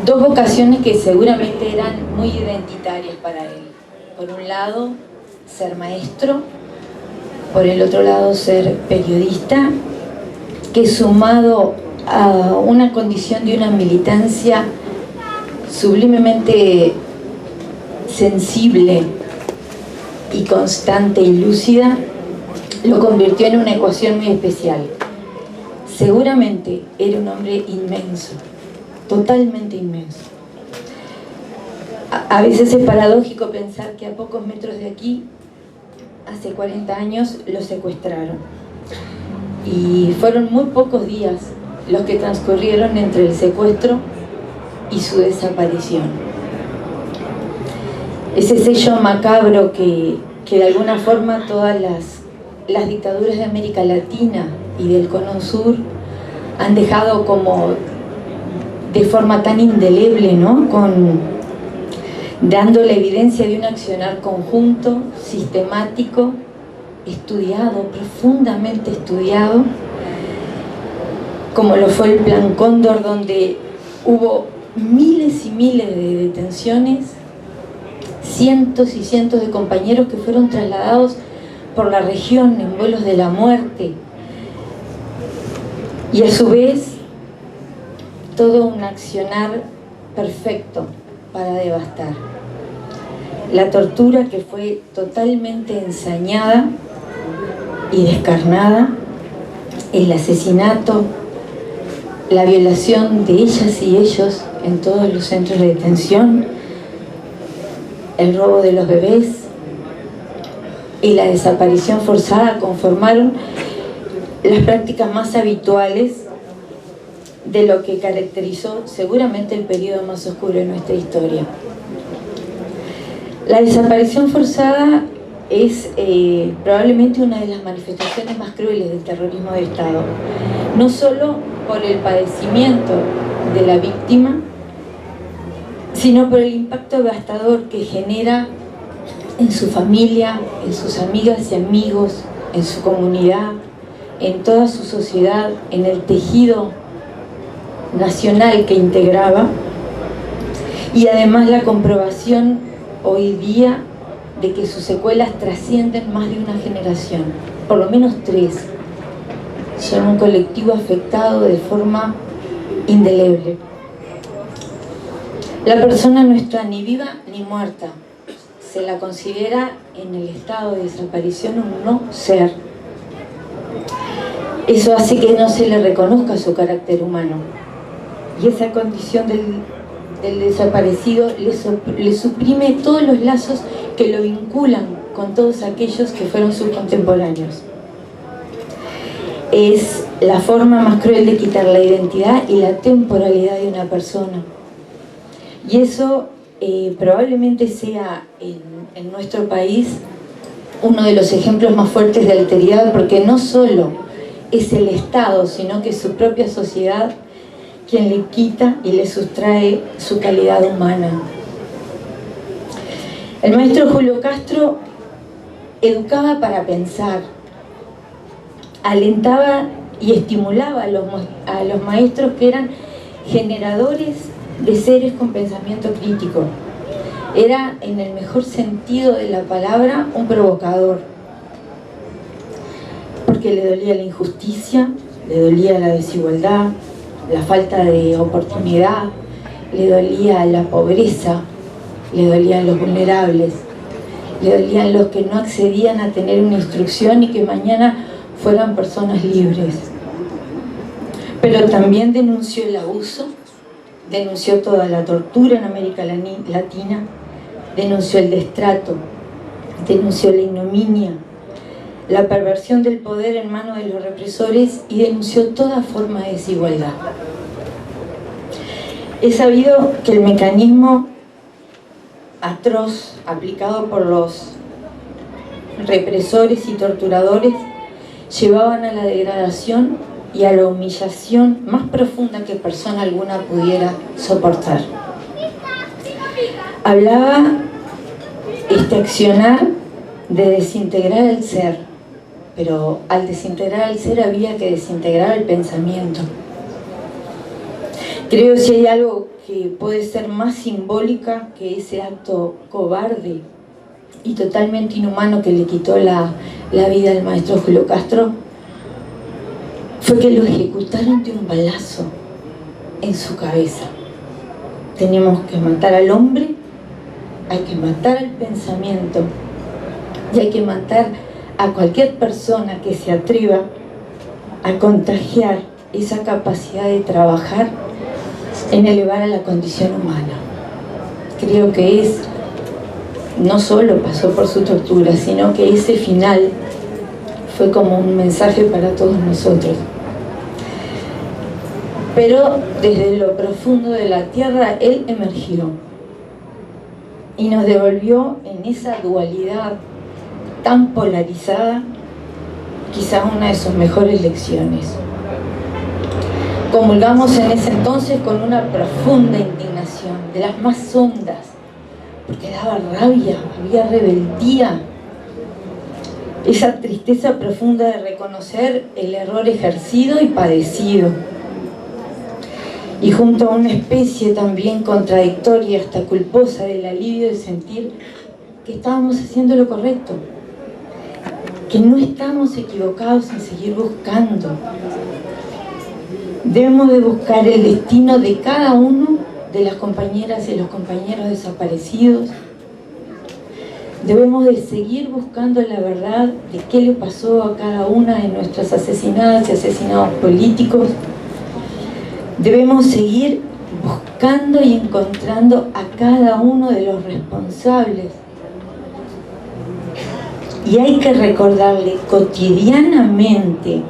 dos vocaciones que seguramente eran muy identitarias para él. Por un lado, ser maestro, por el otro lado, ser periodista, que sumado a una condición de una militancia sublimemente sensible y constante y lúcida, lo convirtió en una ecuación muy especial. Seguramente era un hombre inmenso, totalmente inmenso. A veces es paradójico pensar que a pocos metros de aquí, hace 40 años, lo secuestraron. Y fueron muy pocos días los que transcurrieron entre el secuestro y su desaparición. Ese sello macabro que de alguna forma todas las dictaduras de América Latina y del Cono Sur han dejado como de forma tan indeleble, ¿no? Dando la evidencia de un accionar conjunto, sistemático, estudiado, profundamente estudiado, como lo fue el Plan Cóndor, donde hubo miles y miles de detenciones, cientos y cientos de compañeros que fueron trasladados por la región en vuelos de la muerte, y a su vez todo un accionar perfecto para devastar. La tortura, que fue totalmente ensañada y descarnada, el asesinato, la violación de ellas y ellos en todos los centros de detención, el robo de los bebés y la desaparición forzada conformaron las prácticas más habituales de lo que caracterizó seguramente el periodo más oscuro de nuestra historia. La desaparición forzada es probablemente una de las manifestaciones más crueles del terrorismo de Estado, no solo por el padecimiento de la víctima, sino por el impacto devastador que genera en su familia, en sus amigas y amigos, en su comunidad, en toda su sociedad, en el tejido nacional que integraba, y además la comprobación hoy día de que sus secuelas trascienden más de una generación, por lo menos 3. Son un colectivo afectado de forma indeleble. La persona no está ni viva ni muerta. Se la considera en el estado de desaparición un no ser. Eso hace que no se le reconozca su carácter humano. Y esa condición del desaparecido le suprime todos los lazos que lo vinculan con todos aquellos que fueron sus contemporáneos. Es la forma más cruel de quitar la identidad y la temporalidad de una persona. Y eso probablemente sea en nuestro país uno de los ejemplos más fuertes de alteridad, porque no solo es el Estado, sino que es su propia sociedad quien le quita y le sustrae su calidad humana. El maestro Julio Castro educaba para pensar, alentaba y estimulaba a los maestros que eran generadores de seres con pensamiento crítico. Era, en el mejor sentido de la palabra, un provocador, porque le dolía la injusticia, le dolía la desigualdad, la falta de oportunidad, le dolía la pobreza, le dolían los vulnerables, le dolían los que no accedían a tener una instrucción y que mañana fueran personas libres. Pero también denunció el abuso, denunció toda la tortura en América Latina, denunció el destrato, denunció la ignominia, la perversión del poder en manos de los represores, y denunció toda forma de desigualdad. Es sabido que el mecanismo atroz aplicado por los represores y torturadores llevaban a la degradación y a la humillación más profunda que persona alguna pudiera soportar. Hablaba este accionar de desintegrar el ser, pero al desintegrar el ser había que desintegrar el pensamiento. Creo si hay algo que puede ser más simbólica que ese acto cobarde y totalmente inhumano que le quitó la vida al maestro Julio Castro, fue que lo ejecutaron de un balazo en su cabeza. Tenemos que matar al hombre, hay que matar al pensamiento y hay que matar a cualquier persona que se atreva a contagiar esa capacidad de trabajar en elevar a la condición humana. Creo que no solo pasó por su tortura, sino que ese final fue como un mensaje para todos nosotros. Pero desde lo profundo de la tierra, él emergió y nos devolvió en esa dualidad tan polarizada, quizás una de sus mejores lecciones. Comulgamos en ese entonces con una profunda indignación, de las más hondas, porque daba rabia, había rebeldía, esa tristeza profunda de reconocer el error ejercido y padecido, y junto a una especie también contradictoria, hasta culposa, del alivio de sentir que estábamos haciendo lo correcto, que no estamos equivocados en seguir buscando. Debemos de buscar el destino de cada uno de las compañeras y los compañeros desaparecidos. Debemos de seguir buscando la verdad de qué le pasó a cada una de nuestras asesinadas y asesinados políticos. Debemos seguir buscando y encontrando a cada uno de los responsables. Y hay que recordarle cotidianamente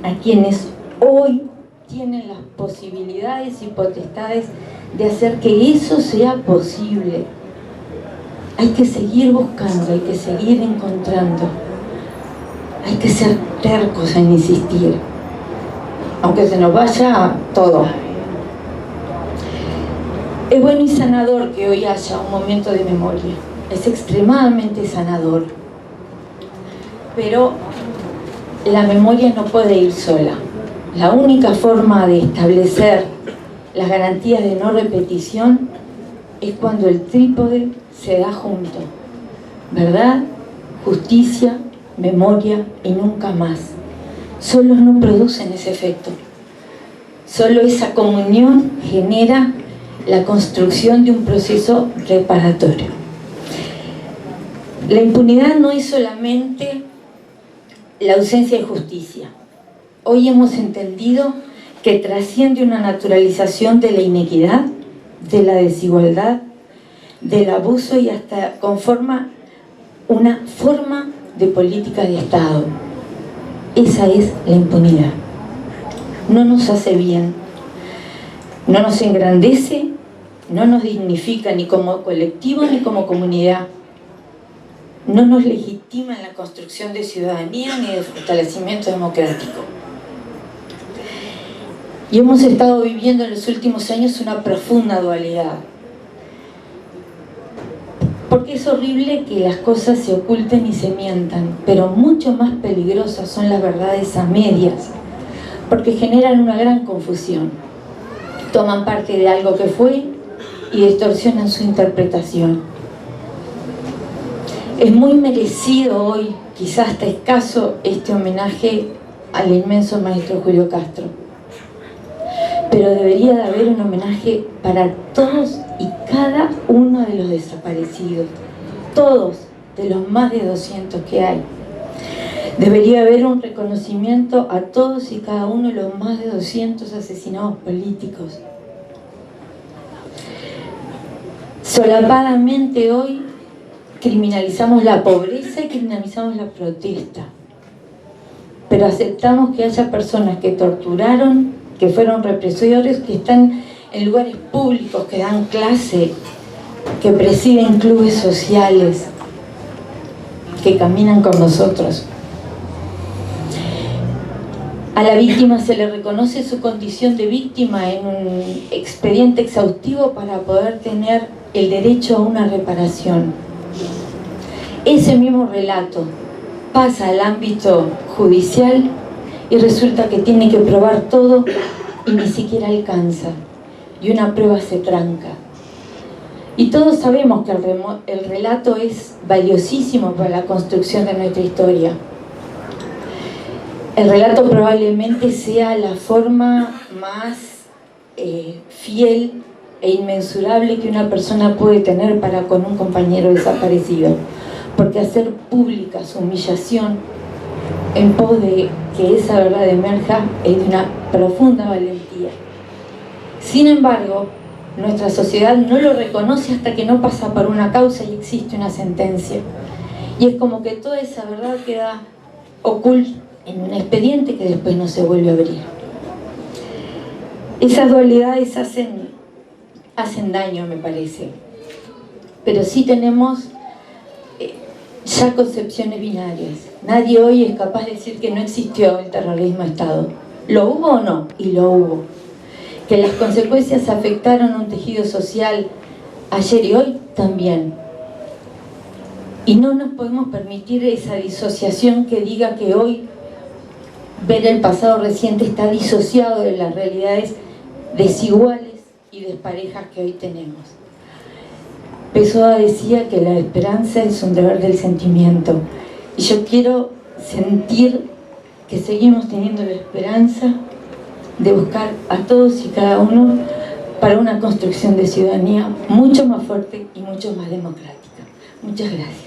a quienes hoy tienen las posibilidades y potestades de hacer que eso sea posible. Hay que seguir buscando, hay que seguir encontrando. Hay que ser tercos en insistir, aunque se nos vaya todo. Es bueno y sanador que hoy haya un momento de memoria. Es extremadamente sanador. Pero la memoria no puede ir sola. La única forma de establecer las garantías de no repetición es cuando el trípode se da junto. Verdad, justicia, memoria y nunca más. Solos no producen ese efecto. Solo esa comunión genera la construcción de un proceso reparatorio. La impunidad no es solamente la ausencia de justicia. Hoy hemos entendido que trasciende una naturalización de la inequidad, de la desigualdad, del abuso y hasta conforma una forma de política de Estado. Esa es la impunidad. No nos hace bien, no nos engrandece, no nos dignifica ni como colectivo ni como comunidad. No nos legitima en la construcción de ciudadanía ni de fortalecimiento democrático. Y hemos estado viviendo en los últimos años una profunda dualidad. Porque es horrible que las cosas se oculten y se mientan, pero mucho más peligrosas son las verdades a medias, porque generan una gran confusión. Toman parte de algo que fue y distorsionan su interpretación. Es muy merecido hoy, quizás hasta escaso, este homenaje al inmenso maestro Julio Castro. Pero debería de haber un homenaje para todos y cada uno de los desaparecidos, todos de los más de 200 que hay. Debería haber un reconocimiento a todos y cada uno de los más de 200 asesinados políticos. Solapadamente hoy criminalizamos la pobreza y criminalizamos la protesta. Pero aceptamos que haya personas que torturaron, que fueron represores, que están en lugares públicos, que dan clase, que presiden clubes sociales, que caminan con nosotros. A la víctima se le reconoce su condición de víctima en un expediente exhaustivo para poder tener el derecho a una reparación. Ese mismo relato pasa al ámbito judicial y resulta que tiene que probar todo y ni siquiera alcanza. y una prueba se tranca. Y todos sabemos que el relato es valiosísimo para la construcción de nuestra historia. El relato probablemente sea la forma más fiel e inmensurable que una persona puede tener para con un compañero desaparecido, porque hacer pública su humillación en pos de que esa verdad emerja es de una profunda valentía. Sin embargo, nuestra sociedad no lo reconoce hasta que no pasa por una causa y existe una sentencia. Y es como que toda esa verdad queda oculta en un expediente que después no se vuelve a abrir. Esas dualidades hacen daño, me parece. Pero sí tenemos ya concepciones binarias. Nadie hoy es capaz de decir que no existió el terrorismo de Estado. ¿Lo hubo o no? Y lo hubo. Que las consecuencias afectaron a un tejido social ayer y hoy también. Y no nos podemos permitir esa disociación que diga que hoy ver el pasado reciente está disociado de las realidades desiguales y desparejas que hoy tenemos. Pessoa decía que la esperanza es un deber del sentimiento. Y yo quiero sentir que seguimos teniendo la esperanza de buscar a todos y cada uno para una construcción de ciudadanía mucho más fuerte y mucho más democrática. Muchas gracias.